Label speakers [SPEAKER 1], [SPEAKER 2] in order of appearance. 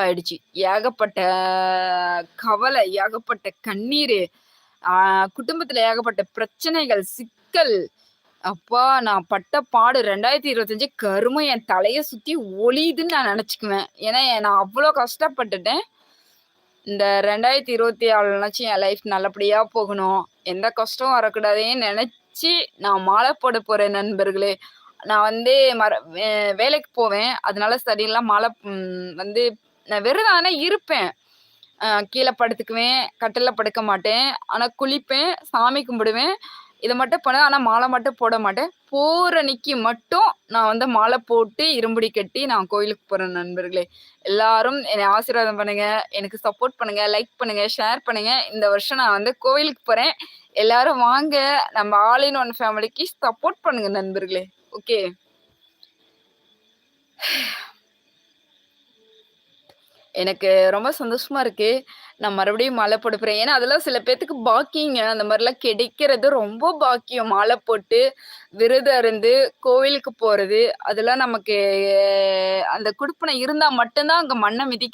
[SPEAKER 1] ஆயிடுச்சு. ஏகப்பட்ட கவலை, ஏகப்பட்ட கண்ணீரு, குடும்பத்துல ஏகப்பட்ட பிரச்சனைகள், சிக்கல். அப்பா! நான் பட்ட பாடு 2025 கருமம் என் தலைய சுத்தி ஒளியுதுன்னு நான் நெனச்சுக்குவேன். ஏன்னா, நான் அவ்ளோ கஷ்டப்பட்டுட்டேன். இந்த 2024 என் லைஃப் நல்லபடியா போகணும். எந்த கஷ்டம் வரக்கூடாதுன்னு நெனச்சு நான் மாலை போட போறேன் நண்பர்களே. நான் வந்து வே வேலைக்கு போவேன். அதனால சரிலாம் மாலை வந்து நான் விரதம் ஆனா இருப்பேன். கீழ படுத்துக்குவேன், கட்டில்ல படுக்க மாட்டேன். ஆனா குளிப்பேன், சாமி கும்பிடுவேன். இத மட்டும் பண்ணுவேன். ஆனா மாலை மட்டும் போட மாட்டேன். போற அன்னைக்கு மட்டும் நான் வந்து மாலை போட்டு இருமுடி கட்டி நான் கோயிலுக்கு போறேன் நண்பர்களே. எல்லாரும் என்னை ஆசீர்வாதம் பண்ணுங்க. எனக்கு சப்போர்ட் பண்ணுங்க. லைக் பண்ணுங்க, ஷேர் பண்ணுங்க. இந்த வருஷம் நான் வந்து கோவிலுக்கு போறேன். எல்லாரும் வாங்க. நம்ம ஆல் இன் ஒன் ஃபேமிலிக்கு சப்போர்ட் பண்ணுங்க நண்பர்களே. ஓகே. எனக்கு ரொம்ப சந்தோஷமா இருக்கு. நான் மறுபடியும் மாலை போட போறேன். ஏன்னா, அதெல்லாம் சில பேத்துக்கு பாக்கியங்க. அந்த மாரிலாம் கிடைக்கிறது ரொம்ப பாக்கியம். மாலை போட்டு, விரதம் இருந்து, கோவிலுக்கு போறது. அதெல்லாம் நமக்கு அந்த குடுப்பினை இருந்தா மட்டும் தான் அங்க மண்ண மிதிக்க